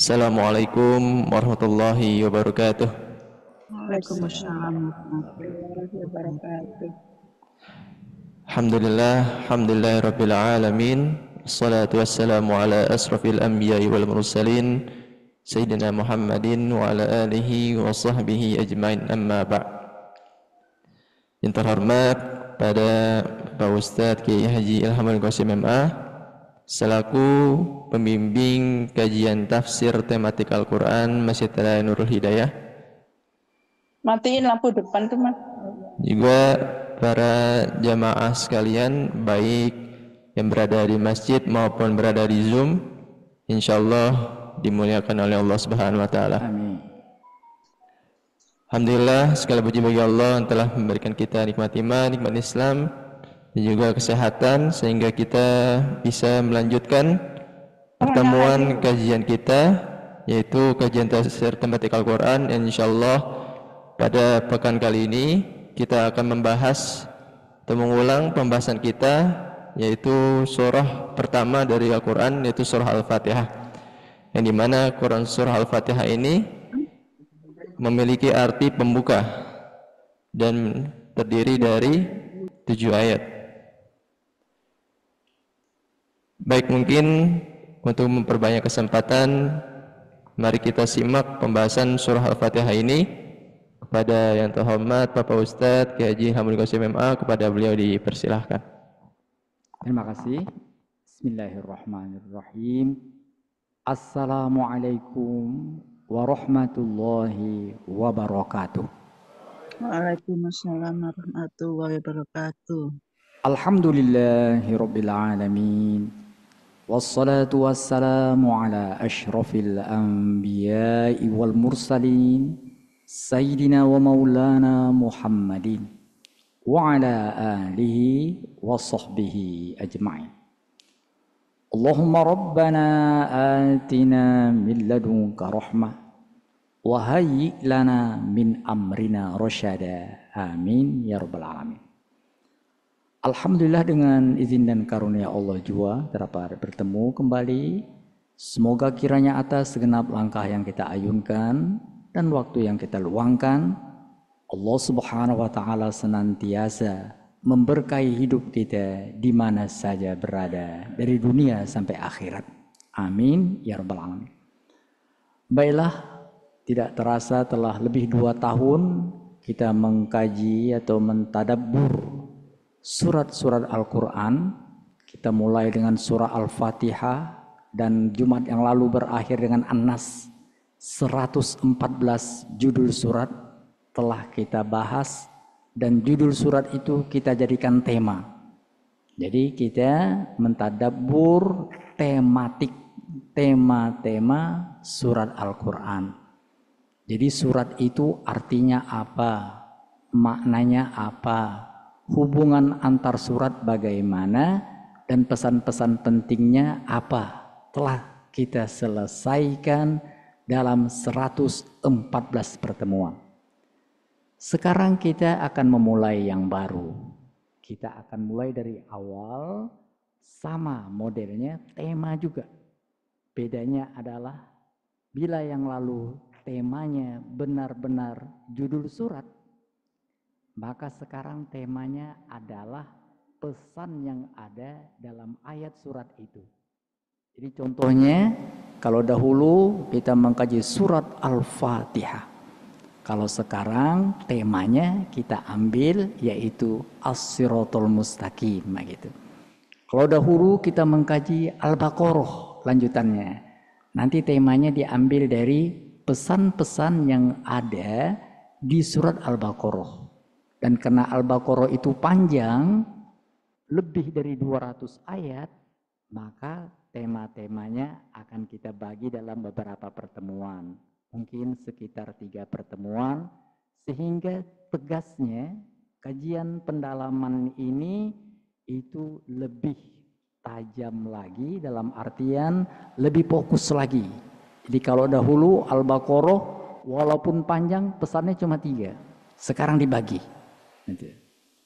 Assalamualaikum warahmatullahi wabarakatuh. Waalaikumsalam warahmatullahi wabarakatuh. Alhamdulillah rabbil alamin. Assalatu wassalamu ala asrafil anbiya'i wal mursalin Sayyidina Muhammadin wa ala alihi wa sahbihi ajmain, amma ba'. Yang terhormat pada Pak Ustadz Kiai Haji Ilhamul Qasim MA selaku pembimbing kajian tafsir tematik Al-Quran Masjid Raya Nurul Hidayah, Matiin lampu depan tuh, Mas. juga para jamaah sekalian, baik yang berada di masjid maupun berada di Zoom, insyaallah dimuliakan oleh Allah Subhanahu wa taala. Amin. Alhamdulillah, segala puji bagi Allah yang telah memberikan kita nikmat iman, nikmat Islam dan juga kesehatan sehingga kita bisa melanjutkan pertemuan kajian kita, yaitu kajian tafsir tematik Al-Quran. Insyaallah pada pekan kali ini kita akan membahas atau mengulang pembahasan kita, yaitu surah pertama dari Al-Quran, yaitu surah Al-Fatihah, yang dimana Quran surah Al-Fatihah ini memiliki arti pembuka dan terdiri dari 7 ayat. Baik, mungkin untuk memperbanyak kesempatan, mari kita simak pembahasan surah Al-Fatihah ini. Kepada yang terhormat Bapak Ustadz Kiai Haji Ilhamul Qasim MA, kepada beliau dipersilahkan. Terima kasih. Bismillahirrahmanirrahim. Assalamualaikum warahmatullahi wabarakatuh. Waalaikumsalam warahmatullahi wabarakatuh. Alhamdulillahirabbil alamin. Wassalatu wassalamu ala asyrafil anbiya'i wal mursalin Sayyidina wa maulana Muhammadin wa ala alihi wa sahbihi ajma'in. Allahumma rabbana atina min ladunka rahmah wa hayyi lana min amrina rasyada. Amin ya rabbal alamin. Alhamdulillah, dengan izin dan karunia Allah juga dapat bertemu kembali. Semoga kiranya atas segenap langkah yang kita ayunkan dan waktu yang kita luangkan, Allah Subhanahu wa taala senantiasa memberkahi hidup kita di mana saja berada, dari dunia sampai akhirat. Amin ya rabbal alamin. Baiklah, tidak terasa telah lebih 2 tahun kita mengkaji atau mentadabbur surat-surat Al-Quran. Kita mulai dengan surah Al-Fatihah dan Jumat yang lalu berakhir dengan An-Nas. 114 judul surat telah kita bahas dan judul surat itu kita jadikan tema. Jadi kita mentadabbur tematik, tema-tema surat Al-Quran. Jadi surat itu artinya apa, maknanya apa, hubungan antar surat bagaimana, dan pesan-pesan pentingnya apa, telah kita selesaikan dalam 114 pertemuan. Sekarang kita akan memulai yang baru. Kita akan mulai dari awal, sama modelnya, tema juga. Bedanya adalah bila yang lalu temanya benar-benar judul surat, maka sekarang temanya adalah pesan yang ada dalam ayat surat itu. Jadi contohnya, kalau dahulu kita mengkaji surat Al-Fatihah, kalau sekarang temanya kita ambil yaitu As-Siratal Mustaqim gitu. Kalau dahulu kita mengkaji Al-Baqarah lanjutannya, nanti temanya diambil dari pesan-pesan yang ada di surat Al-Baqarah. Dan karena Al-Baqarah itu panjang, lebih dari 200 ayat, maka tema-temanya akan kita bagi dalam beberapa pertemuan. Mungkin sekitar 3 pertemuan, sehingga tegasnya kajian pendalaman ini itu lebih tajam lagi, dalam artian lebih fokus lagi. Jadi kalau dahulu Al-Baqarah walaupun panjang pesannya cuma 3, sekarang dibagi.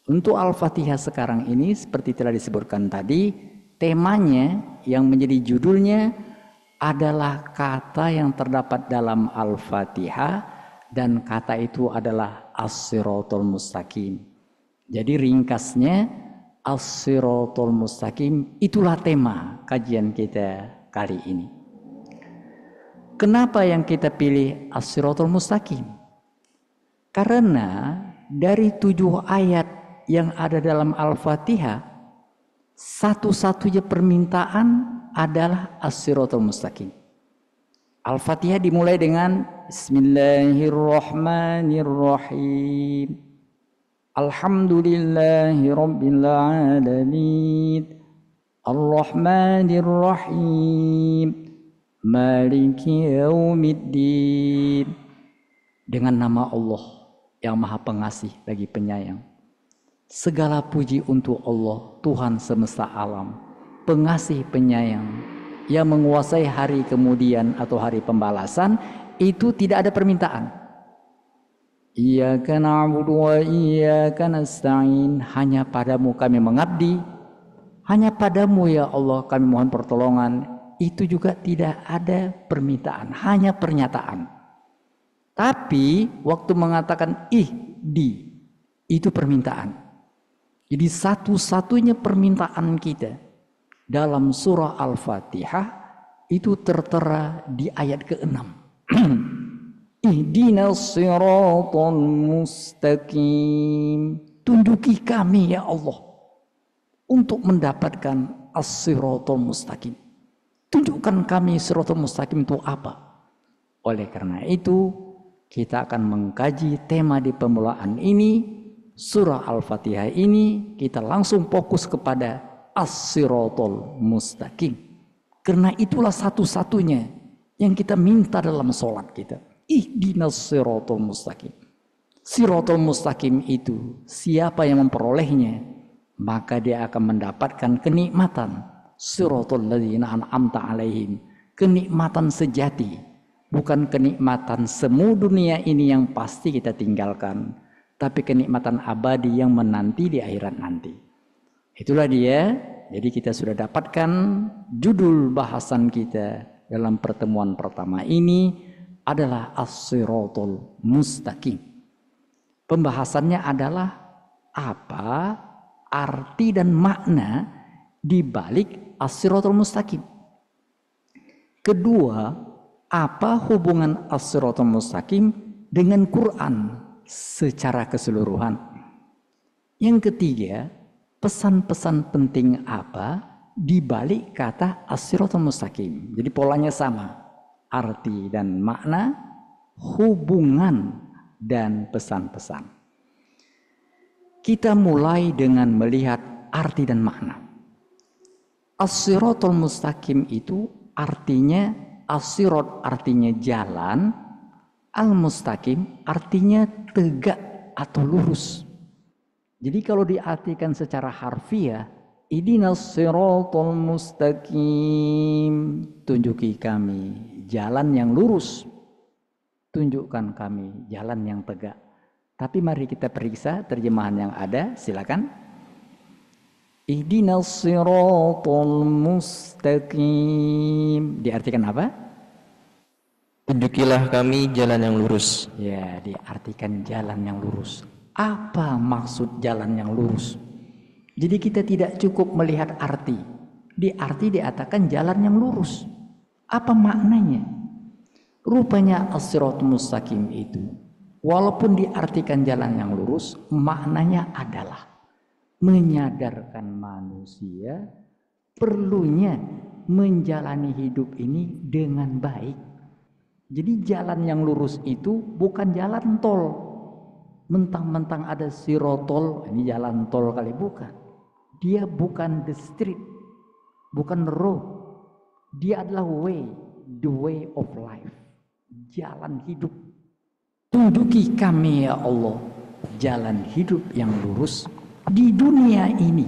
Untuk Al-Fatihah sekarang ini seperti telah disebutkan tadi, temanya yang menjadi judulnya adalah kata yang terdapat dalam Al-Fatihah dan kata itu adalah As-Siratul Mustaqim. Jadi ringkasnya As-Siratul Mustaqim itulah tema kajian kita kali ini. Kenapa yang kita pilih As-Siratul Mustaqim? Karena dari 7 ayat yang ada dalam Al-Fatihah, satu-satunya permintaan adalah As-Siratul Mustaqim. Al-Fatihah dimulai dengan Bismillahirrahmanirrahim. Alhamdulillahi Rabbil Alamin. Ar-Rahmanir-Rahim. Maliki Yaumiddin. Dengan nama Allah yang Maha Pengasih lagi Penyayang. Segala puji untuk Allah, Tuhan semesta alam, Pengasih Penyayang, yang menguasai hari kemudian atau hari pembalasan. Itu tidak ada permintaan. Iyyaka na'budu wa iyyaka nasta'in. Hanya padamu kami mengabdi, hanya padamu ya Allah kami mohon pertolongan. Itu juga tidak ada permintaan, hanya pernyataan. Tapi waktu mengatakan ihdi, itu permintaan. Jadi satu-satunya permintaan kita dalam surah Al-Fatihah itu tertera di ayat ke-6. Ihdinas siratal mustaqim. Tunjuki kami ya Allah untuk mendapatkan as-siratal mustaqim. Tunjukkan kami siratal mustaqim itu apa. Oleh karena itu kita akan mengkaji tema di pemulaan ini, surah Al-Fatihah ini, kita langsung fokus kepada as-siratal mustaqim. Karena itulah satu-satunya yang kita minta dalam sholat kita. Ihdinas siratal mustaqim. Siratal mustaqim itu siapa yang memperolehnya, maka dia akan mendapatkan kenikmatan. Siratal ladzina an'amta alaihim. Kenikmatan sejati. Bukan kenikmatan semu dunia ini yang pasti kita tinggalkan, tapi kenikmatan abadi yang menanti di akhirat nanti. Itulah dia. Jadi kita sudah dapatkan judul bahasan kita dalam pertemuan pertama ini adalah as-siratal mustaqim. Pembahasannya adalah apa arti dan makna di balik as-siratal mustaqim. Kedua, apa hubungan as-siratal mustaqim dengan Quran secara keseluruhan. Yang ketiga, pesan-pesan penting apa di balik kata as-siratal mustaqim. Jadi polanya sama. Arti dan makna, hubungan dan pesan-pesan. Kita mulai dengan melihat arti dan makna. As-siratal mustaqim itu artinya, as-sirat artinya jalan, al-mustaqim artinya tegak atau lurus. Jadi kalau diartikan secara harfiah, ihdinas siratal mustaqim, tunjuki kami jalan yang lurus, tunjukkan kami jalan yang tegak. Tapi mari kita periksa terjemahan yang ada, silakan. Ihdinas siratal mustaqim diartikan apa? Tunjukilah kami jalan yang lurus. Ya, diartikan jalan yang lurus. Apa maksud jalan yang lurus? Jadi kita tidak cukup melihat arti. Di arti dikatakan jalan yang lurus. Apa maknanya? Rupanya as-siratal mustaqim itu walaupun diartikan jalan yang lurus, maknanya adalah menyadarkan manusia perlunya menjalani hidup ini dengan baik. Jadi jalan yang lurus itu bukan jalan tol. Mentang-mentang ada sirotol, ini jalan tol kali, bukan. Dia bukan the street, bukan road. Dia adalah way, the way of life. Jalan hidup. Tunjuki kami ya Allah jalan hidup yang lurus di dunia ini,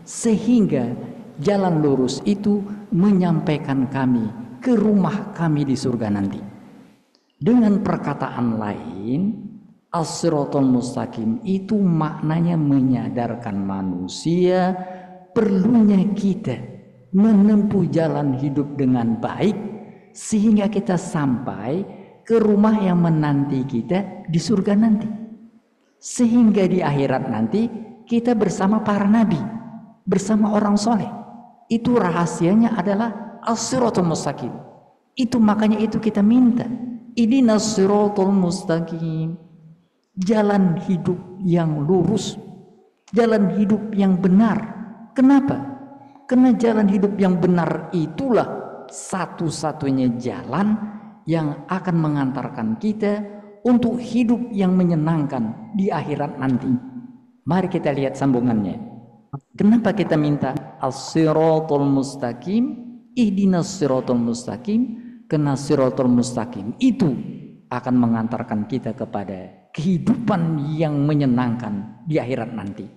sehingga jalan lurus itu menyampaikan kami ke rumah kami di surga nanti. Dengan perkataan lain, as-siratal mustaqim itu maknanya menyadarkan manusia perlunya kita menempuh jalan hidup dengan baik sehingga kita sampai ke rumah yang menanti kita di surga nanti. Sehingga di akhirat nanti kita bersama para nabi, bersama orang soleh. Itu rahasianya adalah as-siratul mustaqim. Itu makanya itu kita minta, ihdinas siratal mustaqim, jalan hidup yang lurus, jalan hidup yang benar. Kenapa? Karena jalan hidup yang benar itulah satu-satunya jalan yang akan mengantarkan kita untuk hidup yang menyenangkan di akhirat nanti. Mari kita lihat sambungannya. Kenapa kita minta as-siratal mustaqim, ihdinas siratal mustaqim? Karena siratal mustaqim itu akan mengantarkan kita kepada kehidupan yang menyenangkan di akhirat nanti.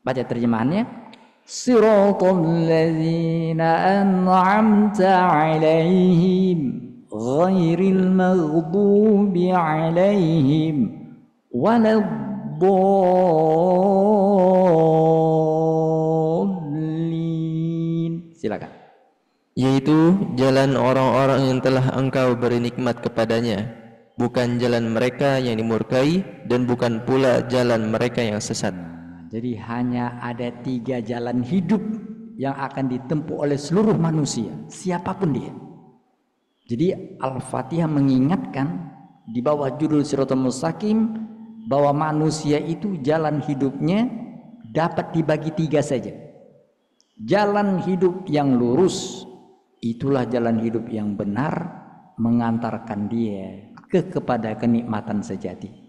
Baca terjemahannya. Siratal ladzina an'amta 'alaihim ghairil maghdubi 'alaihim waladdallin. Silakan. Yaitu jalan orang-orang yang telah engkau beri nikmat kepadanya, bukan jalan mereka yang dimurkai dan bukan pula jalan mereka yang sesat. Jadi hanya ada 3 jalan hidup yang akan ditempuh oleh seluruh manusia, siapapun dia. Jadi Al-Fatihah mengingatkan di bawah judul Siratal Mustaqim bahwa manusia itu jalan hidupnya dapat dibagi 3 saja. Jalan hidup yang lurus, itulah jalan hidup yang benar, mengantarkan dia kepada kenikmatan sejati.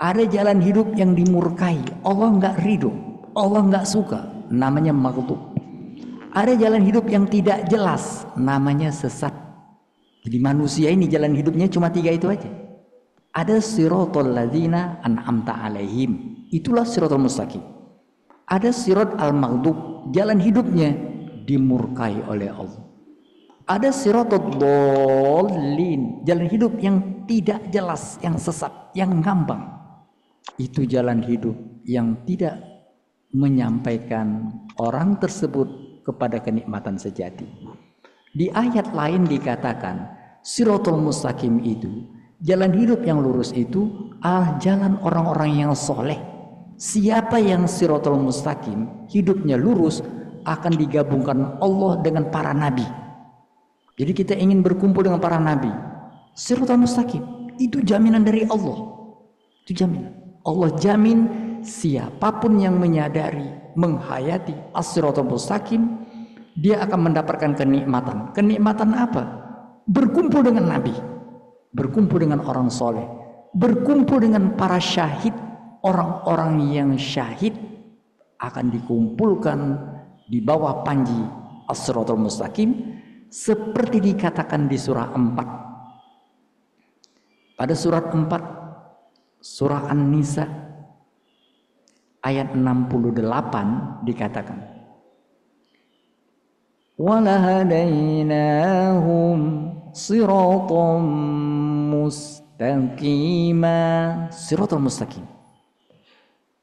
Ada jalan hidup yang dimurkai, Allah nggak ridho, Allah nggak suka, namanya maghdub. Ada jalan hidup yang tidak jelas, namanya sesat. Jadi manusia ini jalan hidupnya cuma 3 itu aja. Ada siratal ladzina an'amta 'alaihim, itulah siratal mustaqim. Ada sirat al-maghdub, jalan hidupnya dimurkai oleh Allah. Ada siratal dhallin, jalan hidup yang tidak jelas, yang sesat, yang ngambang. Itu jalan hidup yang tidak menyampaikan orang tersebut kepada kenikmatan sejati. Di ayat lain dikatakan siratal mustaqim itu, jalan hidup yang lurus itu adalah jalan orang-orang yang soleh. Siapa yang siratal mustaqim, hidupnya lurus, akan digabungkan Allah dengan para nabi. Jadi kita ingin berkumpul dengan para nabi. Siratal mustaqim itu jaminan dari Allah. Itu jaminan. Allah jamin siapapun yang menyadari, menghayati as-siratal mustaqim, dia akan mendapatkan kenikmatan. Kenikmatan apa? Berkumpul dengan nabi, berkumpul dengan orang soleh, berkumpul dengan para syahid. Orang-orang yang syahid akan dikumpulkan di bawah panji as-siratal mustaqim, seperti dikatakan di surah 4. Pada surat 4, surah An-Nisa ayat 68 dikatakan, walahadainahum siratan mustaqima. Siratal mustaqim.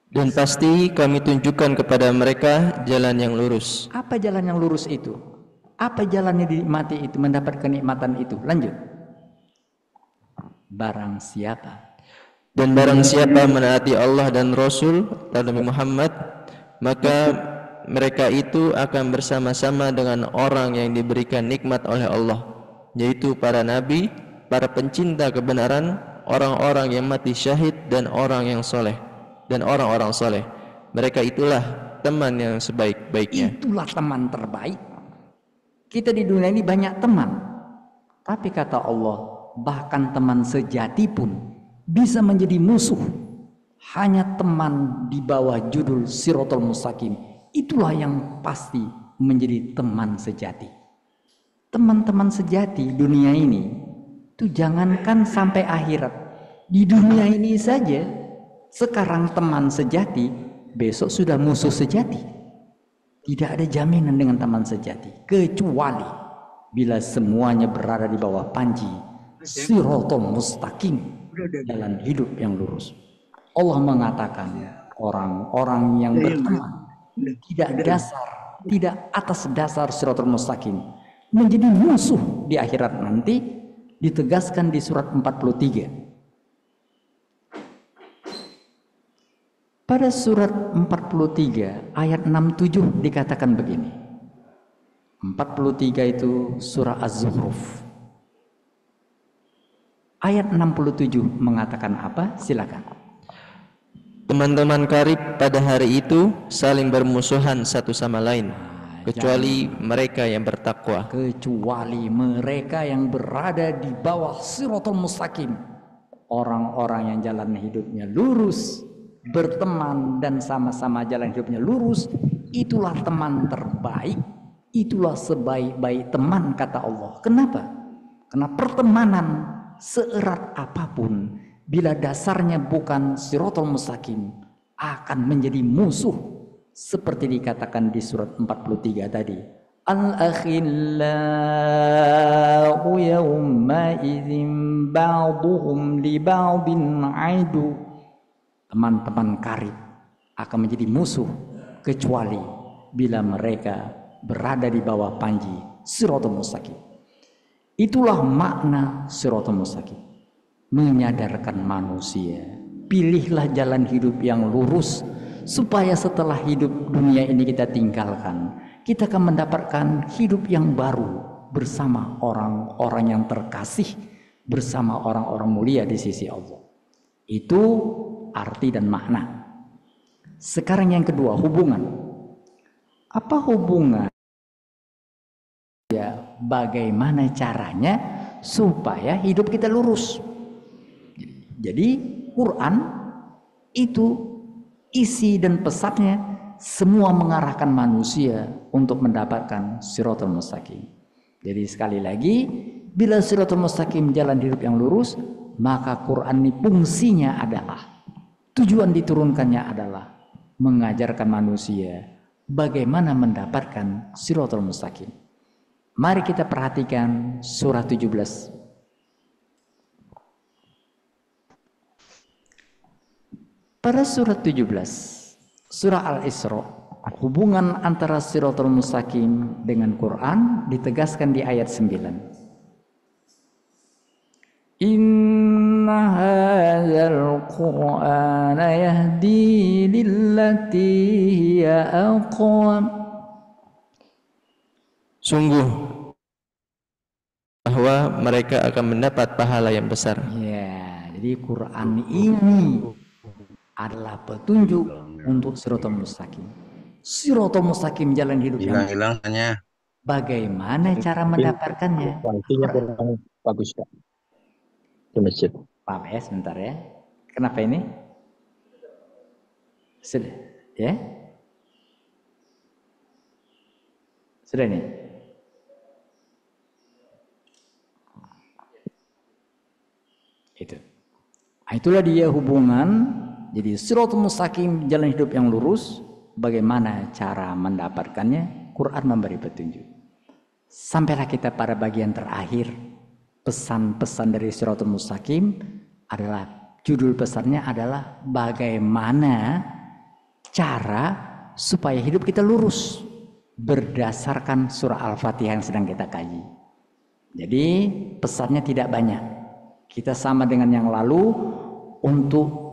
Dan pasti kami tunjukkan kepada mereka jalan yang lurus. Apa jalan yang lurus itu? Apa jalannya dinikmati itu, mendapat kenikmatan itu? Lanjut. Barang siapa. Dan barang siapa menaati Allah dan Rasul Nabi Muhammad, maka mereka itu akan bersama-sama dengan orang yang diberikan nikmat oleh Allah, yaitu para nabi, para pencinta kebenaran, orang-orang yang mati syahid dan orang yang soleh, dan orang-orang soleh. Mereka itulah teman yang sebaik-baiknya. Itulah teman terbaik. Kita di dunia ini banyak teman, tapi kata Allah, bahkan teman sejati pun bisa menjadi musuh. Hanya teman di bawah judul Siratal Mustaqim, itulah yang pasti menjadi teman sejati. Teman-teman sejati dunia ini itu jangankan sampai akhirat, di dunia ini saja sekarang teman sejati, besok sudah musuh sejati. Tidak ada jaminan dengan teman sejati, kecuali bila semuanya berada di bawah panji Siratal Mustaqim, jalan hidup yang lurus. Allah mengatakan orang-orang yang berteman tidak atas dasar Siratal Mustaqim, menjadi musuh di akhirat nanti, ditegaskan di surat 43. Pada surat 43 ayat 67 dikatakan begini. 43 itu surah Az-Zukhruf. Ayat 67 mengatakan apa? Silakan. Teman-teman karib pada hari itu saling bermusuhan satu sama lain, kecuali mereka yang bertakwa. Kecuali mereka yang berada di bawah Shiratal Mustaqim. Orang-orang yang jalan hidupnya lurus, berteman dan sama-sama jalan hidupnya lurus, itulah teman terbaik, itulah sebaik-baik teman, kata Allah. Kenapa? Karena pertemanan seerat apapun, bila dasarnya bukan Shiratal Mustaqim, akan menjadi musuh, seperti dikatakan di surat 43 tadi. Al-akhillau yawma idzin ba'duhum li ba'din aidu. Teman-teman karib akan menjadi musuh kecuali bila mereka berada di bawah panji Shiratal Mustaqim. Itulah makna Shiratal Mustaqim, menyadarkan manusia, pilihlah jalan hidup yang lurus, supaya setelah hidup dunia ini kita tinggalkan, kita akan mendapatkan hidup yang baru bersama orang-orang yang terkasih, bersama orang-orang mulia di sisi Allah. Itu arti dan makna. Sekarang yang kedua, hubungan. Apa hubungan? Ya, bagaimana caranya supaya hidup kita lurus? Jadi Quran itu isi dan pesannya semua mengarahkan manusia untuk mendapatkan Shiratal Mustaqim. Jadi sekali lagi, bila Shiratal Mustaqim jalan hidup yang lurus, maka Quran ini fungsinya adalah, tujuan diturunkannya adalah mengajarkan manusia bagaimana mendapatkan Shiratal Mustaqim. Mari kita perhatikan surah 17. Pada surat 17, surah Al-Isra, hubungan antara Shiratal Mustaqim dengan Quran ditegaskan di ayat 9. Inna hadzal Qur'ana yahdi lillati hiya aqwam. Sungguh bahwa mereka akan mendapat pahala yang besar. Ya, jadi Quran ini adalah petunjuk untuk Shiratal Mustaqim. Shiratal Mustaqim jalan hidup yang hilang hanya. bagaimana cara mendapatkannya? Kualitasnya kurang bagus, Kak. Di masjid. Maaf ya, sebentar ya. Kenapa ini? Sudah, ya? Sudah nih. Itu. Nah, itulah dia hubungan. Jadi Shiratal Mustaqim, jalan hidup yang lurus, bagaimana cara mendapatkannya? Quran memberi petunjuk. Sampailah kita pada bagian terakhir. Pesan-pesan dari Shiratal Mustaqim adalah, judul pesannya adalah bagaimana cara supaya hidup kita lurus berdasarkan surah Al-Fatihah yang sedang kita kaji. Jadi pesannya tidak banyak. Kita sama dengan yang lalu, untuk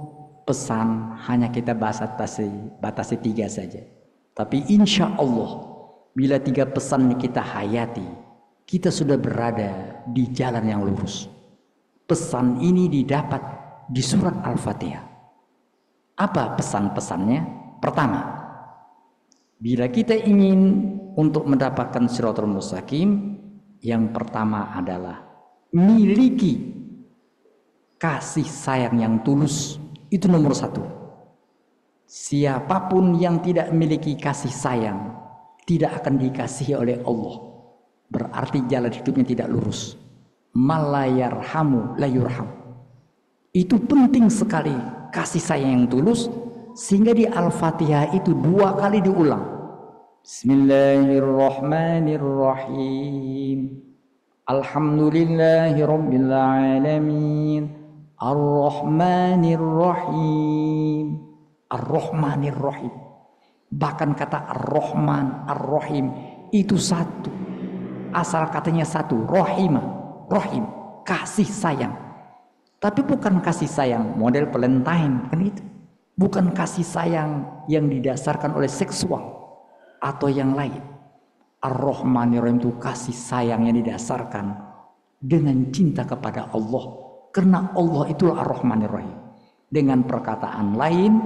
pesan hanya kita batasi 3 saja. Tapi insya Allah, bila 3 pesan ini kita hayati, kita sudah berada di jalan yang lurus. Pesan ini didapat di surat Al-Fatihah. Apa pesan-pesannya? Pertama, bila kita ingin untuk mendapatkan Shiratal Mustaqim, yang pertama adalah miliki kasih sayang yang tulus. Itu nomor 1. Siapapun yang tidak memiliki kasih sayang tidak akan dikasihi oleh Allah. Berarti jalan hidupnya tidak lurus. Malayarhamu layurham. Itu penting sekali, kasih sayang yang tulus, sehingga di Al-Fatihah itu 2 kali diulang. Bismillahirrahmanirrahim. Alhamdulillahi rabbil alamin. Ar-Rahmanir-Rahim. Ar-Rahmanir-Rahim. Bahkan kata Ar-Rahman, Ar-Rahim itu satu. asal katanya satu, rahim, kasih sayang. Tapi bukan kasih sayang model Valentine, kan itu. Bukan kasih sayang yang didasarkan oleh seksual atau yang lain. Ar-Rahmanir-Rahim itu kasih sayang yang didasarkan dengan cinta kepada Allah. Karena Allah itulah Ar-Rahmanir-Rahim. Dengan perkataan lain,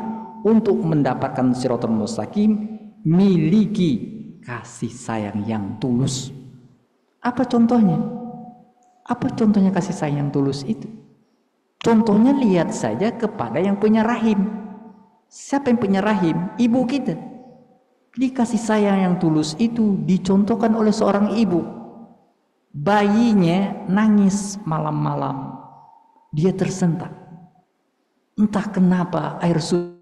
untuk mendapatkan Shiratal Mustaqim, miliki kasih sayang yang tulus. Apa contohnya? Apa contohnya kasih sayang yang tulus itu? Contohnya lihat saja kepada yang punya rahim. Siapa yang punya rahim? Ibu kita. Di kasih sayang yang tulus itu dicontohkan oleh seorang ibu. Bayinya nangis malam-malam. Dia tersentak. Entah kenapa air susu.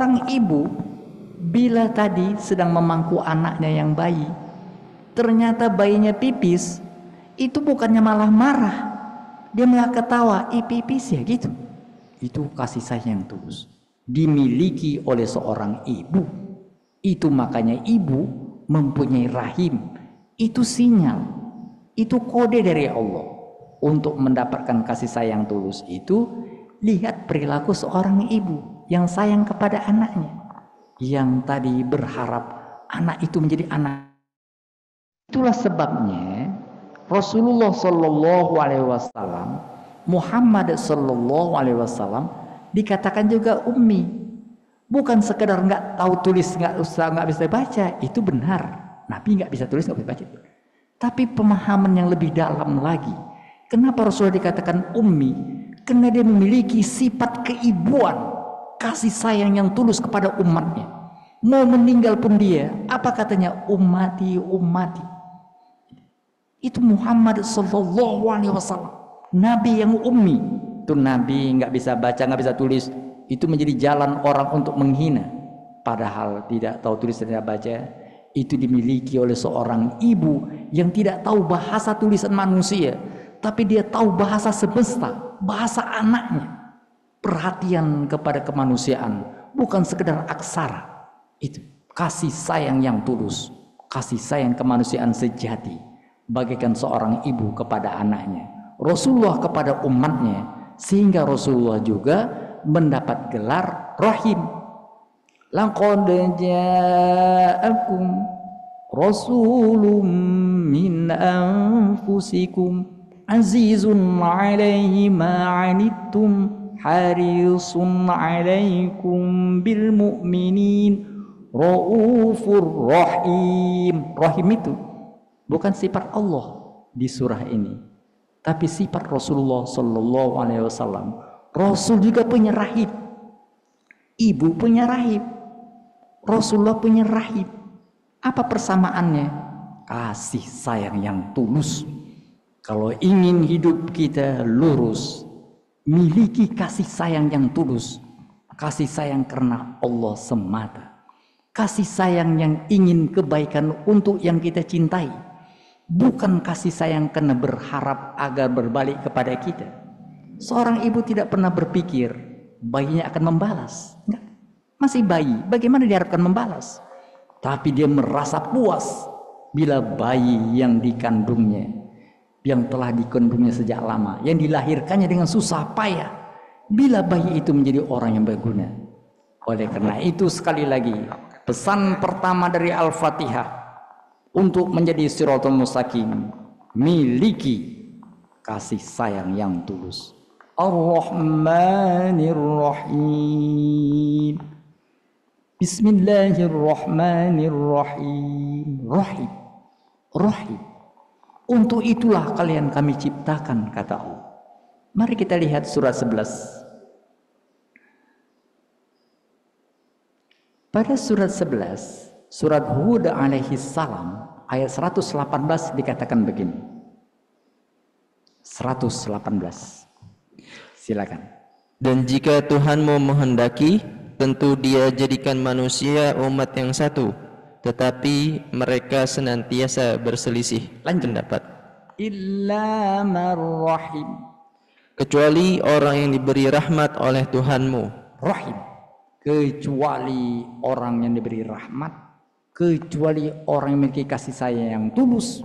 Orang ibu bila tadi sedang memangku anaknya yang bayi, ternyata bayinya pipis, itu bukannya malah marah. Dia malah ketawa, pipis ya gitu. Itu kasih sayang yang tulus. Dimiliki oleh seorang ibu. Itu makanya ibu mempunyai rahim. Itu sinyal, itu kode dari Allah. Untuk mendapatkan kasih sayang tulus itu, lihat perilaku seorang ibu yang sayang kepada anaknya, yang tadi berharap anak itu menjadi anak. Itulah sebabnya Rasulullah Shallallahu Alaihi Wasallam, Muhammad Shallallahu Alaihi Wasallam dikatakan juga ummi, bukan sekedar nggak tahu tulis, nggak bisa baca, itu benar. Nabi nggak bisa tulis, nggak bisa baca. Tapi pemahaman yang lebih dalam lagi. Kenapa Rasulullah dikatakan ummi? Karena dia memiliki sifat keibuan, kasih sayang yang tulus kepada umatnya. Mau meninggal pun dia, apa katanya? Ummati, ummati. Itu Muhammad Sallallahu Alaihi Wasallam, Nabi yang ummi. Itu Nabi nggak bisa baca, nggak bisa tulis, itu menjadi jalan orang untuk menghina. Padahal tidak tahu tulis dan tidak baca, itu dimiliki oleh seorang ibu yang tidak tahu bahasa tulisan manusia, tapi dia tahu bahasa semesta, bahasa anaknya. Perhatian kepada kemanusiaan, bukan sekedar aksara. Itu kasih sayang yang tulus, kasih sayang kemanusiaan sejati, bagaikan seorang ibu kepada anaknya, Rasulullah kepada umatnya. Sehingga Rasulullah juga mendapat gelar rahim. Laqad ja'akum rasulun min anfusikum azizun 'alaihi ma 'anittum harisun 'alaikum bil mu'minin raufur rahim. Rahim itu bukan sifat Allah di surah ini, tapi sifat Rasulullah Sallallahu Alaihi Wasallam. Rasul juga punya rahim, ibu punya rahim, Rasulullah punya rahim. Apa persamaannya? Kasih sayang yang tulus. Kalau ingin hidup kita lurus, miliki kasih sayang yang tulus. Kasih sayang karena Allah semata. Kasih sayang yang ingin kebaikan untuk yang kita cintai. Bukan kasih sayang karena berharap agar berbalik kepada kita. Seorang ibu tidak pernah berpikir bayinya akan membalas. Enggak. Masih bayi, bagaimana diharapkan membalas? Tapi dia merasa puas bila bayi yang dikandungnya, yang telah dikandungnya sejak lama, yang dilahirkannya dengan susah payah, bila bayi itu menjadi orang yang berguna. Oleh karena itu sekali lagi, pesan pertama dari Al-Fatihah untuk menjadi Shiratal Mustaqim, miliki kasih sayang yang tulus. Ar-Rahmanir Rahim. Bismillahirrahmanirrahim. Rahim. Rahim. Untuk itulah kalian kami ciptakan, kata Allah. Mari kita lihat surat 11. Pada surat 11, surat Hud alaihi salam ayat 118 dikatakan begini. 118. Silakan. Dan jika Tuhanmu menghendaki, tentu Dia jadikan manusia umat yang satu, tetapi mereka senantiasa berselisih pendapat. Illa marrahim. Kecuali orang yang diberi rahmat oleh Tuhanmu. Rahim. Kecuali orang yang diberi rahmat, kecuali orang yang memiliki kasih sayang yang tulus,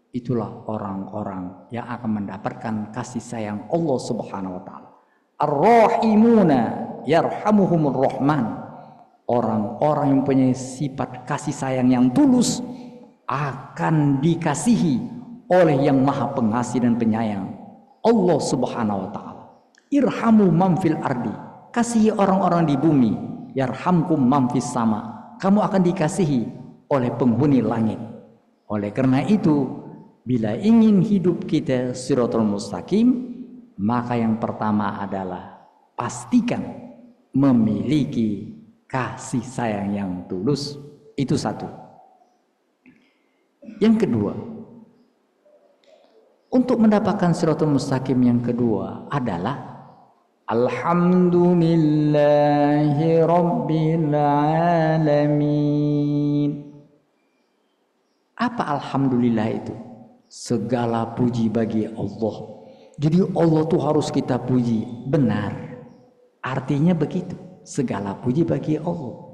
Itulah orang-orang yang akan mendapatkan kasih sayang Allah Subhanahu wa taala. Ar-Rahimuna yarhamuhumur Rahman. Orang-orang yang punya sifat kasih sayang yang tulus akan dikasihi oleh yang Maha Pengasih dan Penyayang, Allah Subhanahu wa taala. Irhamu man fil ardi. Kasihi orang-orang di bumi. Yarhamkum man fis sama. Kamu akan dikasihi oleh penghuni langit. Oleh karena itu, bila ingin hidup kita siratal mustaqim, maka yang pertama adalah pastikan memiliki kasih sayang yang tulus. Itu satu. Yang kedua, untuk mendapatkan siratal mustaqim yang kedua adalah alhamdulillahi rabbil alamin. Apa alhamdulillah itu? Segala puji bagi Allah. Jadi Allah tuh harus kita puji. Benar. Artinya begitu. Segala puji bagi Allah.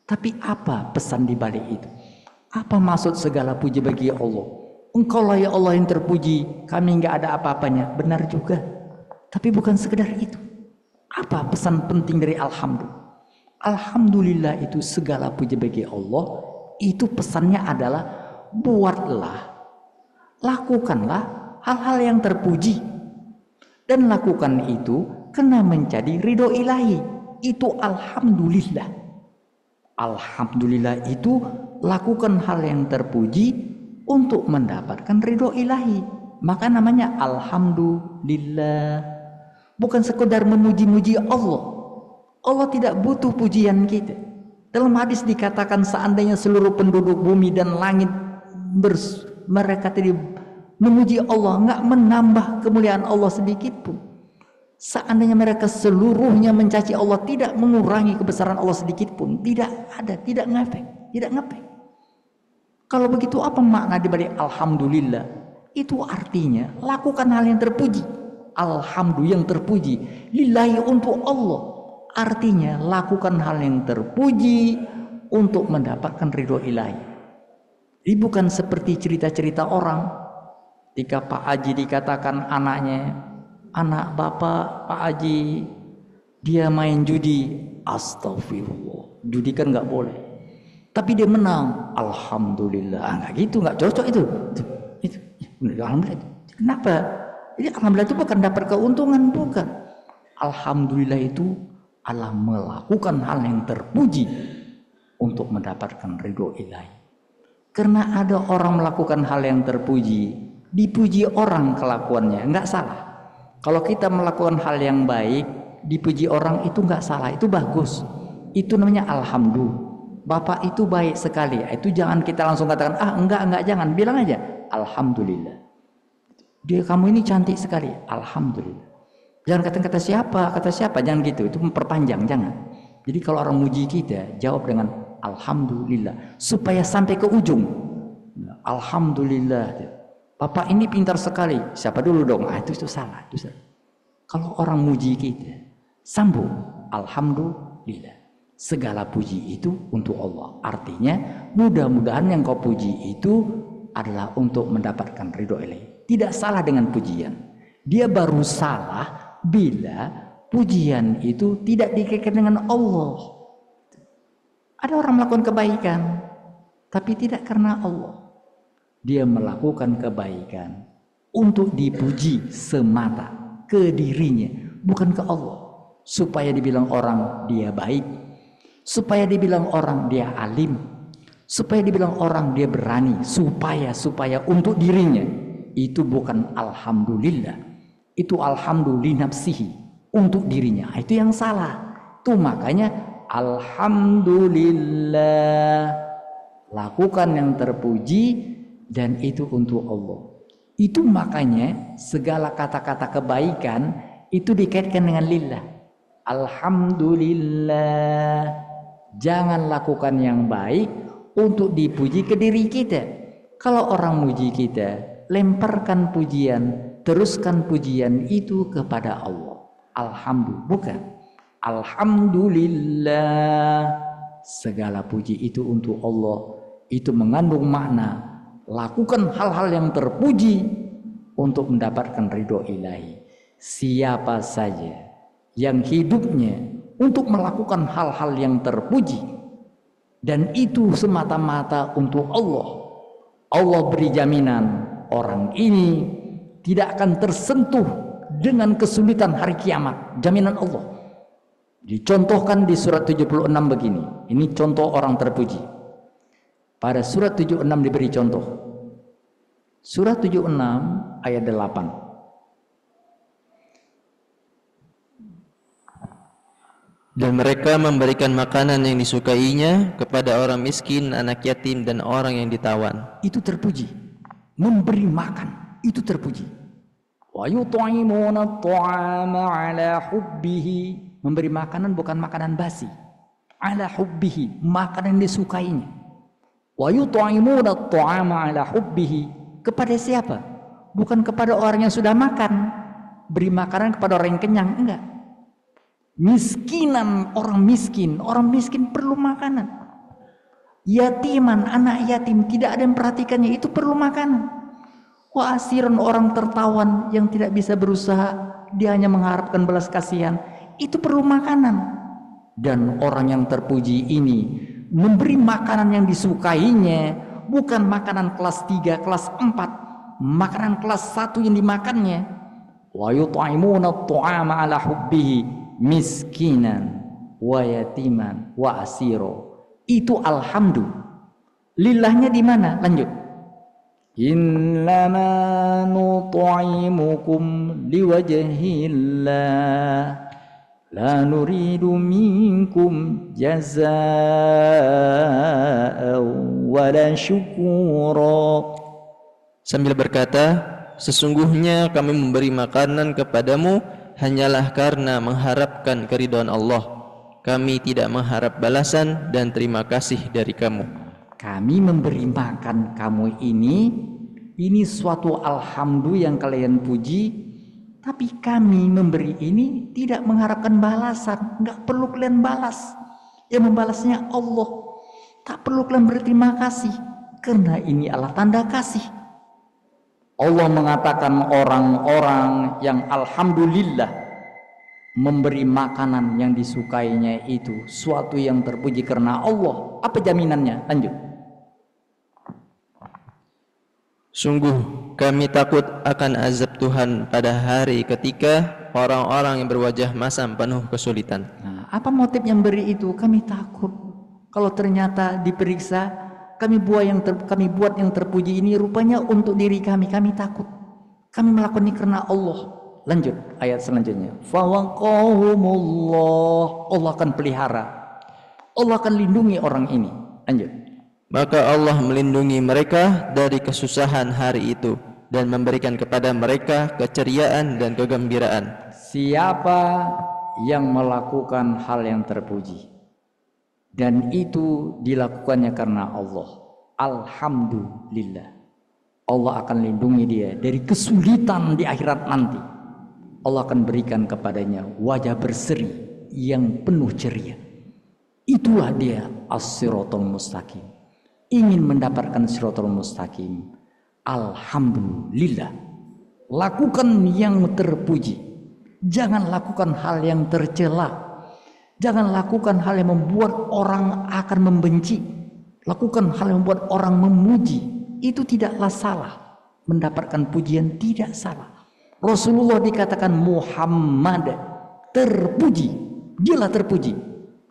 Tapi apa pesan di balik itu? Apa maksud segala puji bagi Allah? Engkaulah ya Allah yang terpuji. Kami nggak ada apa-apanya. Benar juga. Tapi bukan sekedar itu. Apa pesan penting dari alhamdulillah? Alhamdulillah itu segala puji bagi Allah. Itu pesannya adalah buatlah, lakukanlah hal-hal yang terpuji, dan lakukan itu kena menjadi ridho ilahi. Itu alhamdulillah. Alhamdulillah itu lakukan hal yang terpuji untuk mendapatkan ridho ilahi. Maka namanya alhamdulillah. Bukan sekedar memuji-muji Allah. Allah tidak butuh pujian kita. Dalam hadis dikatakan seandainya seluruh penduduk bumi dan langit mereka tadi memuji Allah, nggak menambah kemuliaan Allah sedikit pun. Seandainya mereka seluruhnya mencaci Allah, tidak mengurangi kebesaran Allah sedikit pun. Tidak ada, tidak ngefek. Kalau begitu apa makna dibalik alhamdulillah? Itu artinya lakukan hal yang terpuji. Alhamdulillah yang terpuji lillahi untuk Allah. Artinya lakukan hal yang terpuji untuk mendapatkan ridho ilahi. Ini bukan seperti cerita-cerita orang. Ketika Pak Haji dikatakan anaknya, anak bapak Pak Haji, dia main judi. Astagfirullah. Judi kan nggak boleh. Tapi dia menang. Alhamdulillah. Nggak gitu, nggak cocok itu. Itu. Alhamdulillah. Kenapa? Jadi alhamdulillah itu bukan dapat keuntungan, bukan. Alhamdulillah itu adalah melakukan hal yang terpuji untuk mendapatkan ridho ilahi. Karena ada orang melakukan hal yang terpuji, dipuji orang kelakuannya, nggak salah. Kalau kita melakukan hal yang baik, dipuji orang itu nggak salah, itu bagus. Itu namanya alhamdulillah. Bapak itu baik sekali. Itu jangan kita langsung katakan, enggak, jangan. Bilang aja, alhamdulillah. Dia kamu ini cantik sekali, alhamdulillah. Jangan kata siapa, jangan gitu. Itu memperpanjang, jangan. Jadi kalau orang muji kita, jawab dengan alhamdulillah supaya sampai ke ujung. Alhamdulillah. Bapak ini pintar sekali. Siapa dulu dong? Itu salah, itu salah. Kalau orang muji kita, sambung alhamdulillah. Segala puji itu untuk Allah. Artinya, mudah-mudahan yang kau puji itu adalah untuk mendapatkan ridho ilahi. Tidak salah dengan pujian. Dia baru salah bila pujian itu tidak dikaitkan dengan Allah. Ada orang melakukan kebaikan tapi tidak karena Allah. Dia melakukan kebaikan untuk dipuji semata ke dirinya, bukan ke Allah. Supaya dibilang orang dia baik, supaya dibilang orang dia alim, supaya dibilang orang dia berani, supaya untuk dirinya. Itu bukan alhamdulillah. Itu alhamdulillah nafsihi, untuk dirinya. Itu yang salah. Itu makanya alhamdulillah, lakukan yang terpuji dan itu untuk Allah. Itu makanya segala kata-kata kebaikan itu dikaitkan dengan lillah. Alhamdulillah. Jangan lakukan yang baik untuk dipuji ke diri kita. Kalau orang muji kita, lemparkan pujian, teruskan pujian itu kepada Allah. Alhamdulillah, bukan. Alhamdulillah. Segala puji itu untuk Allah. Itu mengandung makna Lakukan hal-hal yang terpuji untuk mendapatkan ridho ilahi. Siapa saja yang hidupnya untuk melakukan hal-hal yang terpuji dan itu semata-mata untuk Allah, Allah beri jaminan orang ini tidak akan tersentuh dengan kesulitan hari kiamat. Jaminan Allah dicontohkan di surat 76 begini. Ini contoh orang terpuji. Pada surat 76 diberi contoh. Surat 76 ayat 8. Dan mereka memberikan makanan yang disukainya kepada orang miskin, anak yatim, dan orang yang ditawan. Itu terpuji. Memberi makan, itu terpuji. Wa yut'imuna at'ama 'ala hubbihi. Memberi makanan bukan makanan basi. 'Ala hubbihi, makanan yang disukainya. Wa yut'imuna at'ama 'ala hubbihi. Kepada siapa? Bukan kepada orang yang sudah makan. Beri makanan kepada orang yang kenyang, enggak. Miskinan, orang miskin perlu makanan. Yatiman, anak yatim tidak ada yang perhatikannya, itu perlu makanan. Wa asiran, orang tertawan yang tidak bisa berusaha, dia hanya mengharapkan belas kasihan, itu perlu makanan. Dan orang yang terpuji ini memberi makanan yang disukainya, bukan makanan kelas 3, kelas 4, makanan kelas 1 yang dimakannya. Wa yut'imuna at'ama 'ala hubbihi miskinan wa yatiman wa asiro. Itu alhamdulillah. Lillahnya di mana? Lanjut. Innama nut'imukum liwajhillah la nuridu minkum jazaa'a wala syukura. Sambil berkata, sesungguhnya kami memberi makanan kepadamu hanyalah karena mengharapkan keridhaan Allah. Kami tidak mengharap balasan dan terima kasih dari kamu. Kami memberi makan kamu ini suatu alhamdulillah yang kalian puji, tapi kami memberi ini tidak mengharapkan balasan. Enggak perlu kalian balas. Yang membalasnya Allah. Tak perlu kalian berterima kasih, karena ini adalah tanda kasih. Allah mengatakan orang-orang yang alhamdulillah memberi makanan yang disukainya itu suatu yang terpuji karena Allah. Apa jaminannya? Lanjut. Sungguh kami takut akan azab Tuhan pada hari ketika orang-orang yang berwajah masam penuh kesulitan. Nah, apa motif yang beri itu? Kami takut kalau ternyata diperiksa kami buat yang terpuji ini rupanya untuk diri kami. Kami takut. Kami melakukan ini karena Allah. Lanjut ayat selanjutnya. Fawaqahumullah. Allah akan pelihara. Allah akan lindungi orang ini. Lanjut. Maka Allah melindungi mereka dari kesusahan hari itu dan memberikan kepada mereka keceriaan dan kegembiraan. Siapa yang melakukan hal yang terpuji dan itu dilakukannya karena Allah, alhamdulillah, Allah akan lindungi dia dari kesulitan di akhirat nanti. Allah akan berikan kepadanya wajah berseri yang penuh ceria. Itulah dia as-siratal mustaqim. Ingin mendapatkan siratal mustaqim, alhamdulillah, lakukan yang terpuji. Jangan lakukan hal yang tercela. Jangan lakukan hal yang membuat orang akan membenci. Lakukan hal yang membuat orang memuji. Itu tidaklah salah. Mendapatkan pujian tidak salah. Rasulullah dikatakan Muhammad terpuji. Dialah terpuji.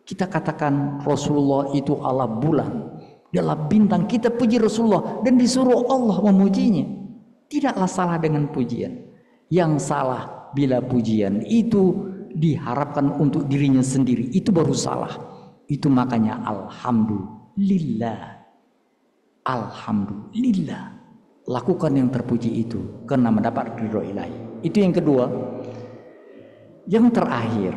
Kita katakan Rasulullah itu Allah bulan. Dialah bintang. Kita puji Rasulullah dan disuruh Allah memujinya. Tidaklah salah dengan pujian. Yang salah bila pujian itu diharapkan untuk dirinya sendiri, itu baru salah. Itu makanya alhamdulillah. Alhamdulillah. Lakukan yang terpuji itu karena mendapat ridho ilahi. Itu yang kedua. Yang terakhir,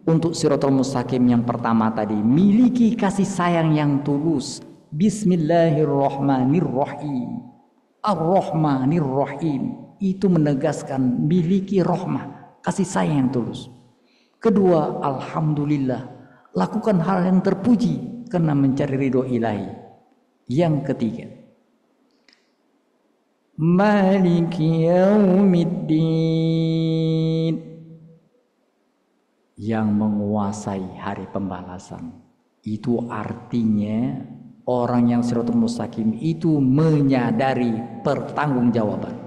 untuk siratal mustaqim yang pertama tadi, miliki kasih sayang yang tulus. Bismillahirrahmanirrahim. Ar-Rahmanirrahim. Itu menegaskan miliki rahmah, kasih sayang yang tulus. Kedua, alhamdulillah, lakukan hal yang terpuji karena mencari ridho ilahi. Yang ketiga, Maliki yaumiddin, yang menguasai hari pembalasan. Itu artinya orang yang Shiratal Mustaqim itu menyadari pertanggungjawaban.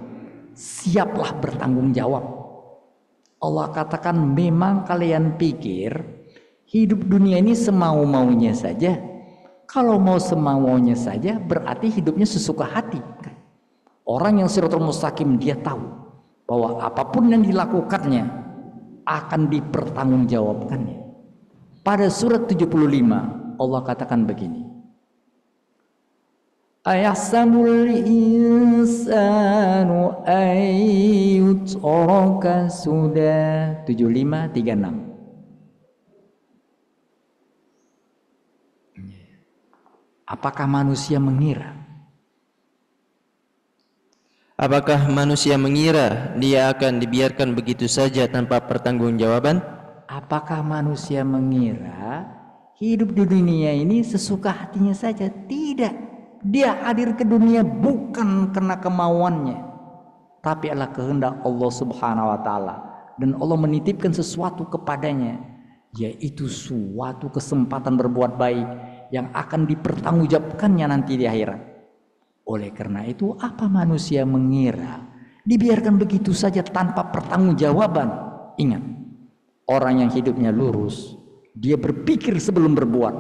Siaplah bertanggung jawab. Allah katakan, memang kalian pikir hidup dunia ini semau-maunya saja. Kalau mau semau-maunya saja berarti hidupnya sesuka hati. Orang yang Shiratal Mustaqim dia tahu bahwa apapun yang dilakukannya akan dipertanggungjawabkannya. Pada surat 75 Allah katakan begini. Ayahsabul insanu ayyutraka sudah. 75:36. Apakah manusia mengira? Apakah manusia mengira dia akan dibiarkan begitu saja tanpa pertanggungjawaban? Apakah manusia mengira hidup di dunia ini sesuka hatinya saja? Tidak. Dia hadir ke dunia bukan karena kemauannya, tapi adalah kehendak Allah Subhanahu wa taala, dan Allah menitipkan sesuatu kepadanya, yaitu suatu kesempatan berbuat baik yang akan dipertanggungjawabkannya nanti di akhirat. Oleh karena itu, apa manusia mengira dibiarkan begitu saja tanpa pertanggungjawaban? Ingat, orang yang hidupnya lurus, dia berpikir sebelum berbuat,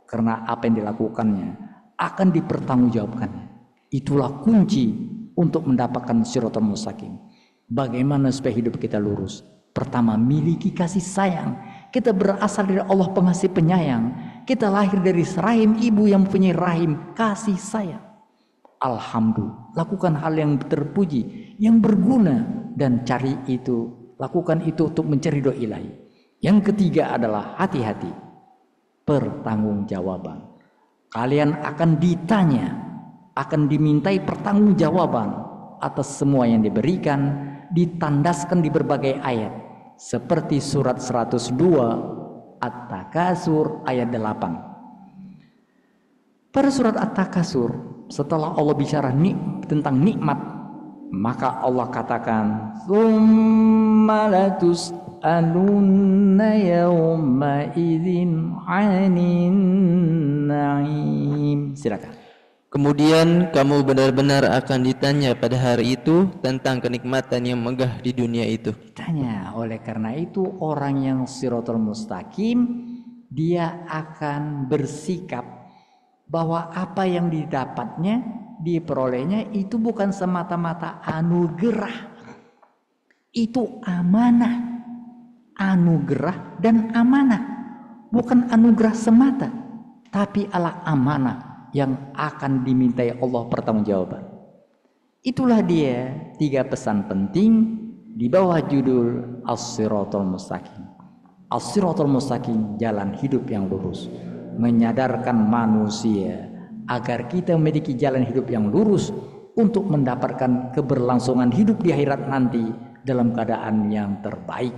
karena apa yang dilakukannya akan dipertanggungjawabkannya. Itulah kunci untuk mendapatkan Shiratal Mustaqim. Bagaimana supaya hidup kita lurus? Pertama, miliki kasih sayang. Kita berasal dari Allah pengasih penyayang. Kita lahir dari rahim ibu yang mempunyai rahim kasih sayang. Alhamdulillah, lakukan hal yang terpuji, yang berguna, dan cari itu, lakukan itu untuk mencari ridho ilahi. Yang ketiga adalah hati-hati, pertanggungjawaban. Kalian akan ditanya, akan dimintai pertanggungjawaban atas semua yang diberikan, ditandaskan di berbagai ayat, seperti surat 102 At-Takasur ayat 8. Pada surat At-Takasur, setelah Allah bicara tentang nikmat, maka Allah katakan, "Tsumma latus'alunna yawma idzin 'anin na'im." Silakan. Kemudian kamu benar-benar akan ditanya pada hari itu tentang kenikmatan yang megah di dunia itu. Tanya. Oleh karena itu, orang yang Shiratal Mustaqim dia akan bersikap bahwa apa yang didapatnya, diperolehnya itu bukan semata-mata anugerah. Itu amanah. Anugerah dan amanah. Bukan anugerah semata, tapi adalah amanah yang akan dimintai Allah pertanggungjawaban. Itulah dia 3 pesan penting di bawah judul As-Shiratal Mustaqim. As-Shiratal Mustaqim, jalan hidup yang lurus. Menyadarkan manusia agar kita memiliki jalan hidup yang lurus untuk mendapatkan keberlangsungan hidup di akhirat nanti dalam keadaan yang terbaik.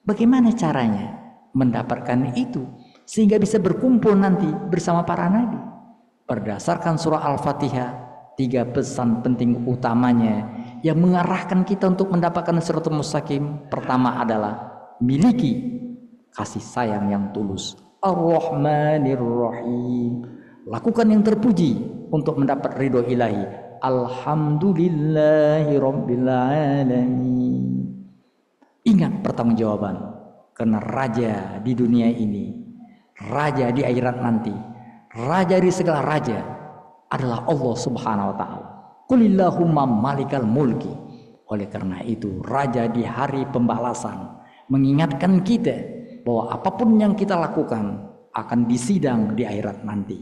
Bagaimana caranya mendapatkan itu sehingga bisa berkumpul nanti bersama para nabi? Berdasarkan surah Al-Fatihah, 3 pesan penting utamanya yang mengarahkan kita untuk mendapatkan Shiratal Mustaqim. Pertama adalah miliki kasih sayang yang tulus. Ar-Rahmanir Rahim. Lakukan yang terpuji untuk mendapat ridho ilahi. Alhamdulillahi Rabbil Alamin. Ingat pertanggungjawaban, karena raja di dunia ini, raja di akhirat nanti, raja di segala raja adalah Allah Subhanahu wa taala. Qulillahumma malikal mulki. Oleh karena itu, raja di hari pembalasan mengingatkan kita bahwa apapun yang kita lakukan akan disidang di akhirat nanti.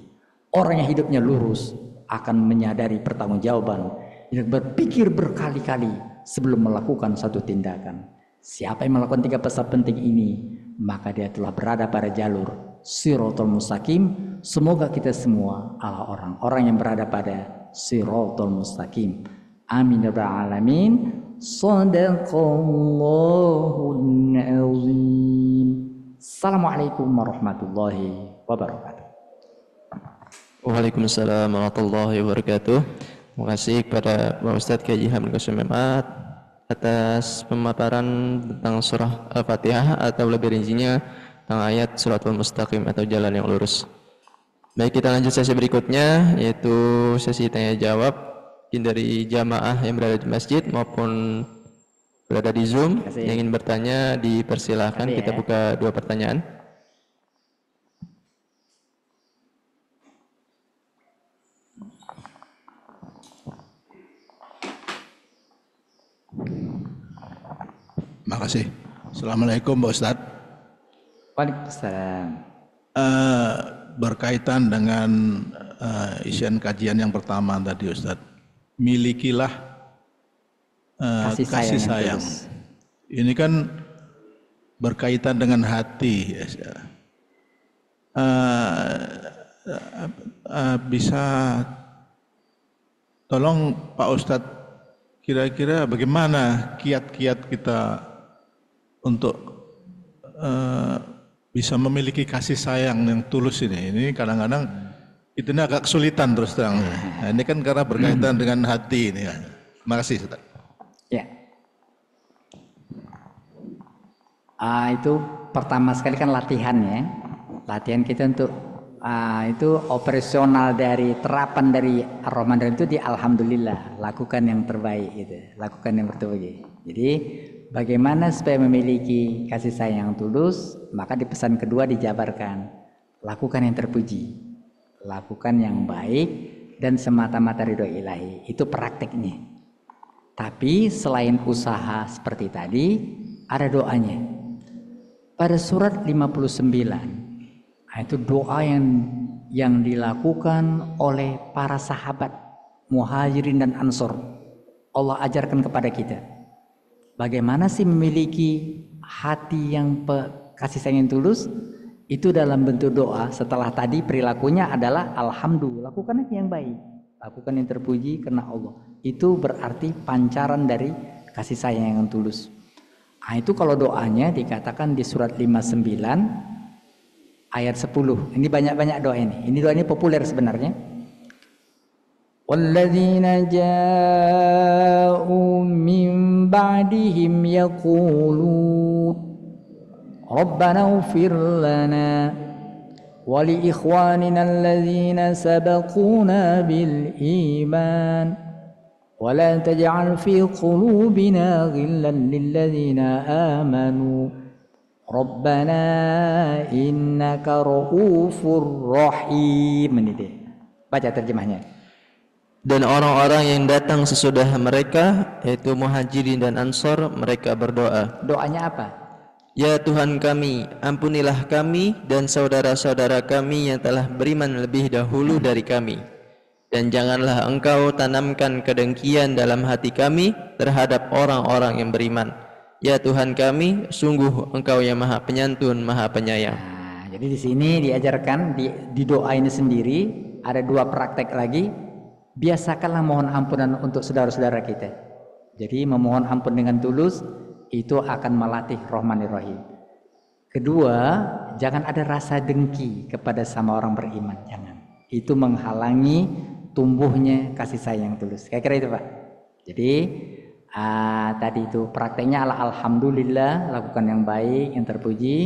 Orang yang hidupnya lurus akan menyadari pertanggungjawaban dan berpikir berkali-kali sebelum melakukan satu tindakan. Siapa yang melakukan 3 pesan penting ini, maka dia telah berada pada jalur Shiratal Mustaqim. Semoga kita semua adalah orang-orang yang berada pada Shiratal Mustaqim. Amin ya rabbal alamin. Shadaqallahul azim. Assalamualaikum warahmatullahi wabarakatuh. Waalaikumsalam warahmatullahi wabarakatuh. Terima kasih kepada Pak Ustadz Kiai Hamid Qasim Ahmad atas pemaparan tentang surah Al-Fatihah atau lebih rincinya tentang ayat Shiratal Mustaqim atau jalan yang lurus. Baik, kita lanjut sesi berikutnya, yaitu sesi tanya jawab dari jamaah yang berada di masjid maupun berada di Zoom. Yang ingin bertanya dipersilahkan, kita buka 2 pertanyaan. Terima kasih. Assalamualaikum Pak Ustadz. Waalaikumsalam. Berkaitan dengan isian kajian yang pertama tadi Ustadz, milikilah kasih sayang. Ini kan berkaitan dengan hati. Bisa tolong Pak Ustadz, kira-kira bagaimana kiat-kiat kita untuk bisa memiliki kasih sayang yang tulus ini? Ini kadang-kadang itu agak kesulitan terus terang. Nah, ini kan karena berkaitan dengan hati ini. Terima kasih Ustaz. Ya. Itu pertama sekali kan latihan ya. Latihan kita untuk itu operasional dari terapan dari Ar-Rahman itu di alhamdulillah, lakukan yang terbaik gitu. Lakukan yang terbaik. Jadi bagaimana supaya memiliki kasih sayang yang tulus? Maka di pesan kedua dijabarkan, lakukan yang terpuji, lakukan yang baik dan semata-mata ridho ilahi. Itu prakteknya. Tapi selain usaha seperti tadi, ada doanya. Pada surat 59, itu doa yang dilakukan oleh para sahabat Muhajirin dan Ansor. Allah ajarkan kepada kita bagaimana sih memiliki hati yang kasih sayang yang tulus. Itu dalam bentuk doa. Setelah tadi perilakunya adalah alhamdulillah, lakukan yang baik, lakukan yang terpuji karena Allah. Itu berarti pancaran dari kasih sayang yang tulus. Itu kalau doanya dikatakan di surat 59 ayat 10. Ini banyak-banyak doa ini. Ini doa ini populer sebenarnya. Walladzina ja'u min ba'dihim yaqulun Rabbana ighfir lana wa li ikhwanina alladzina sabaquna bil iman wa la taj'al fi qulubina ghillan lil ladzina amanu Rabbana innaka ra'ufur rahim. Ini deh. Baca terjemahnya. Dan orang-orang yang datang sesudah mereka, yaitu Muhajirin dan Ansor, mereka berdoa. Doanya apa? Ya Tuhan kami, ampunilah kami dan saudara-saudara kami yang telah beriman lebih dahulu dari kami. Dan janganlah Engkau tanamkan kedengkian dalam hati kami terhadap orang-orang yang beriman. Ya Tuhan kami, sungguh Engkau yang Maha Penyantun, Maha Penyayang. Nah, jadi di sini diajarkan di doa ini sendiri ada 2 praktek lagi. Biasakanlah mohon ampunan untuk saudara-saudara kita. Jadi memohon ampun dengan tulus itu akan melatih Rahmanir Rahim. Kedua, jangan ada rasa dengki kepada sama orang beriman, jangan. Itu menghalangi tumbuhnya kasih sayang tulus. Kira-kira itu Pak. Jadi tadi itu prakteknya alhamdulillah, lakukan yang baik, yang terpuji.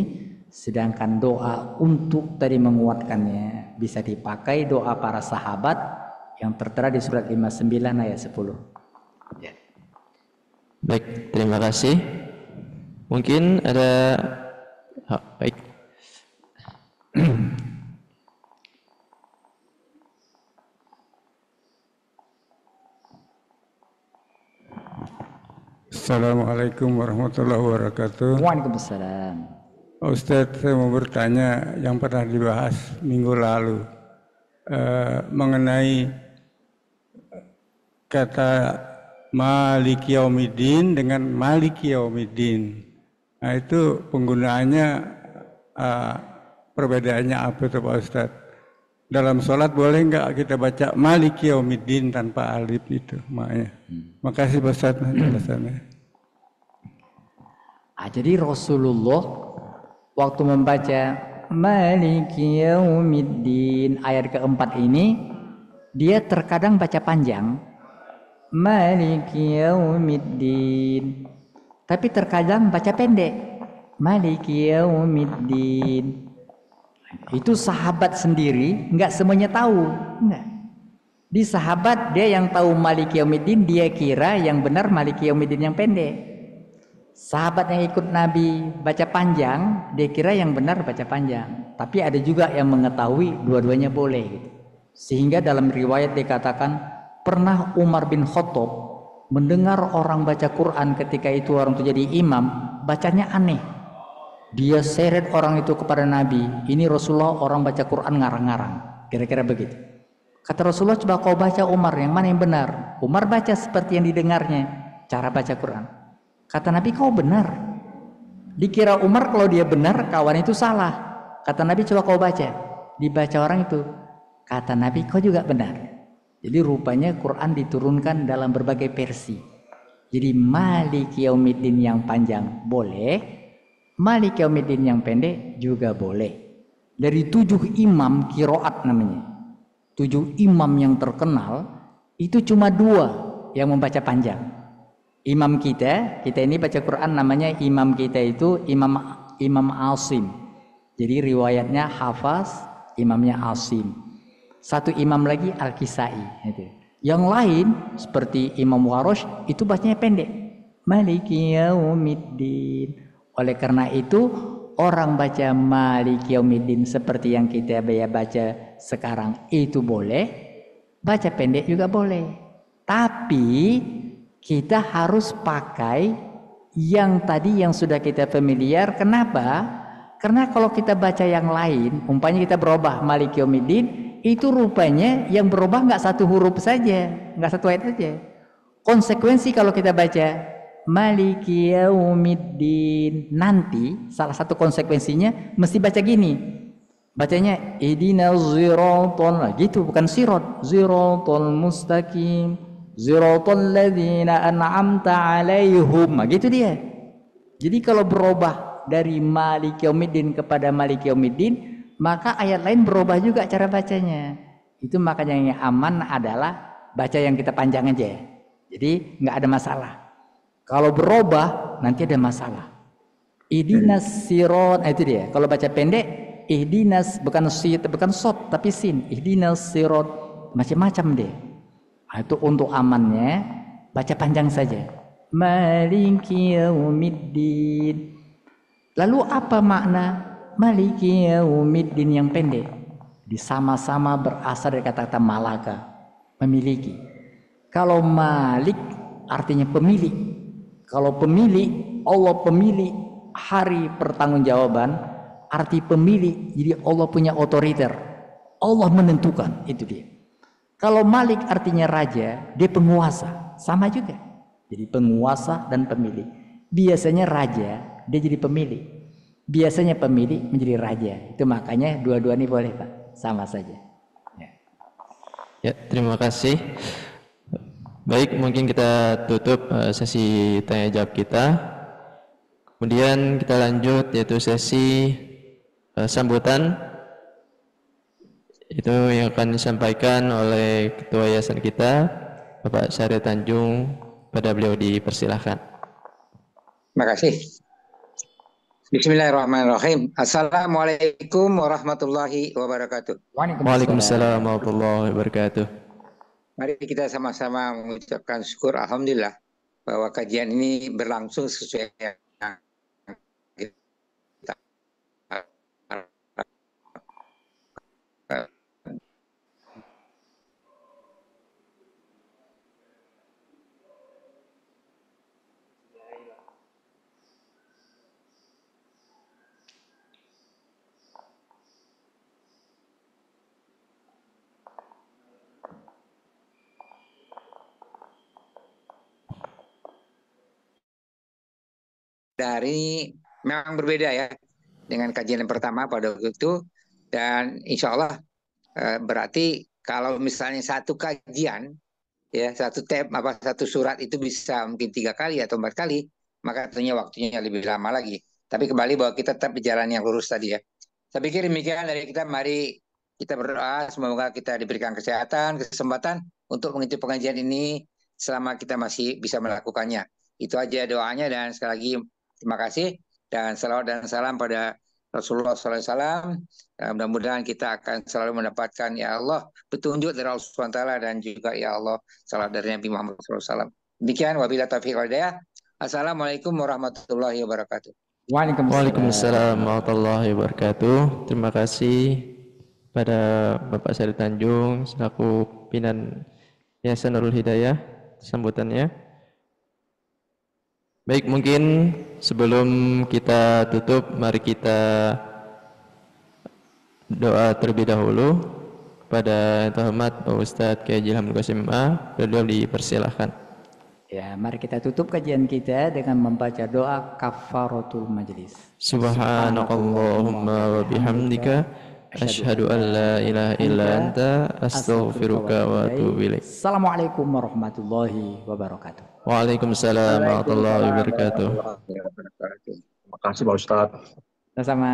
Sedangkan doa untuk tadi menguatkannya bisa dipakai doa para sahabat yang tertera di surat 59 ayat 10. Ya. Baik, terima kasih. Mungkin ada baik. Assalamualaikum warahmatullahi wabarakatuh. Waalaikumsalam. Pak Ustadz, saya mau bertanya yang pernah dibahas minggu lalu mengenai kata Maliki Yaumiddin dengan Maliki Yaumiddin. Nah itu penggunaannya perbedaannya apa itu Pak Ustadz? Dalam sholat boleh nggak kita baca Maliki Yaumiddin tanpa alif itu makanya? Makasih Pak Ustadz jelasannya. Jadi Rasulullah waktu membaca Maliki Yaumiddin ayat keempat ini, dia terkadang baca panjang, Maliki yaumiddin. Tapi terkadang baca pendek. Maliki yaumiddin. Itu sahabat sendiri, enggak semuanya tahu. Enggak. Di sahabat dia yang tahu Maliki yaumiddin, dia kira yang benar Maliki yaumiddin yang pendek. Sahabat yang ikut Nabi baca panjang, dia kira yang benar baca panjang. Tapi ada juga yang mengetahui dua-duanya boleh gitu. Sehingga dalam riwayat dikatakan pernah Umar bin Khattab mendengar orang baca Quran ketika itu orang itu jadi imam, bacanya aneh. Dia seret orang itu kepada Nabi, ini Rasulullah orang baca Quran ngarang-ngarang. Kira-kira begitu. Kata Rasulullah, coba kau baca Umar, yang mana yang benar? Umar baca seperti yang didengarnya, cara baca Quran. Kata Nabi, kau benar. Dikira Umar kalau dia benar, kawan itu salah. Kata Nabi, coba kau baca. Dibaca orang itu. Kata Nabi, kau juga benar. Jadi rupanya Quran diturunkan dalam berbagai versi. Jadi Maliki yaumiddin yang panjang boleh, Maliki yaumiddin yang pendek juga boleh. Dari 7 imam qiraat namanya. 7 imam yang terkenal, itu cuma 2 yang membaca panjang. Imam kita ini baca Quran namanya imam kita itu Imam Asim. Jadi riwayatnya Hafaz, imamnya Asim. Satu imam lagi Al-Kisai. Yang lain seperti Imam Warosh itu bacanya pendek. Maliki yaumiddin. Oleh karena itu orang baca Maliki yaumiddin seperti yang kita baca sekarang itu boleh. Baca pendek juga boleh. Tapi kita harus pakai yang tadi yang sudah kita familiar. Kenapa? Karena kalau kita baca yang lain, umpamanya kita berubah Maliki yaumiddin, itu rupanya yang berubah nggak satu huruf saja, nggak satu ayat saja. Konsekuensi kalau kita baca Maliki yaumiddin, nanti salah satu konsekuensinya mesti baca gini. Bacanya ihdinas siratal, gitu, bukan sirat, siratal mustaqim, siratal ladzina an'amta 'alaihim, gitu dia. Jadi kalau berubah dari Maliki yaumiddin kepada Maliki yaumiddin, maka ayat lain berubah juga cara bacanya. Itu makanya yang aman adalah baca yang kita panjang aja. Jadi nggak ada masalah. Kalau berubah nanti ada masalah. Ihdinas sirat, itu dia. Kalau baca pendek, ihdinas bukan sot tapi sin. Ihdinas sirat, macam-macam deh. Itu untuk amannya baca panjang saja. Maliki yaumiddin. Lalu apa makna Maliki yaumiddin yang pendek? Sama-sama berasal dari kata-kata malaka, memiliki. Kalau malik artinya pemilik. Kalau pemilik, Allah pemilik hari pertanggungjawaban, arti pemilik, jadi Allah punya otoriter. Allah menentukan, itu dia. Kalau malik artinya raja, dia penguasa, sama juga. Jadi penguasa dan pemilik. Biasanya raja, dia jadi pemilik. Biasanya pemilik menjadi raja. Itu makanya dua-dua ini boleh, Pak. Sama saja. Ya, terima kasih. Baik, mungkin kita tutup sesi tanya jawab kita. Kemudian kita lanjut yaitu sesi sambutan. Itu yang akan disampaikan oleh Ketua Yayasan kita, Bapak Syahrir Tanjung. Pada beliau dipersilahkan. Terima kasih. Bismillahirrahmanirrahim. Assalamualaikum warahmatullahi wabarakatuh. Waalaikumsalam warahmatullahi wabarakatuh. Mari kita sama-sama mengucapkan syukur alhamdulillah bahwa kajian ini berlangsung sesuai yang kita dari memang berbeda ya dengan kajian yang pertama pada waktu itu, dan insya Allah berarti kalau misalnya satu kajian ya satu surat itu bisa mungkin 3 kali atau 4 kali, maka tentunya waktunya lebih lama lagi. Tapi kembali bahwa kita tetap di jalan yang lurus tadi ya. Saya pikir demikian dari kita. Mari kita berdoa semoga kita diberikan kesehatan, kesempatan untuk mengikuti pengajian ini selama kita masih bisa melakukannya. Itu aja doanya, dan sekali lagi terima kasih dan salawat dan salam pada Rasulullah SAW. Mudah-mudahan kita akan selalu mendapatkan ya Allah petunjuk dari Allah SWT, dan juga ya Allah salawat dari Nabi Muhammad SAW. Demikian, wabillahi taufiq wal hidayah. Assalamualaikum warahmatullahi wabarakatuh. Waalaikumsalam warahmatullahi wabarakatuh. Terima kasih pada Bapak Syarif Tanjung selaku pimpinan Yayasan Nurul Hidayah sambutannya. Baik, mungkin sebelum kita tutup, mari kita doa terlebih dahulu kepada Yang Terhormat Pak Ustadz Kiai Haji Hamid Qasim A. Beliau dipersilahkan. Ya, mari kita tutup kajian kita dengan membaca doa kafaratul majlis. Subhanakallahumma wa bihamdika asyhadu an la ilaha illa anta astaghfiruka wa atubu ilaik. Assalamualaikum warahmatullahi wabarakatuh. Waalaikumsalam warahmatullahi wabarakatuh. Terima kasih Pak Ustadz. Sama-sama.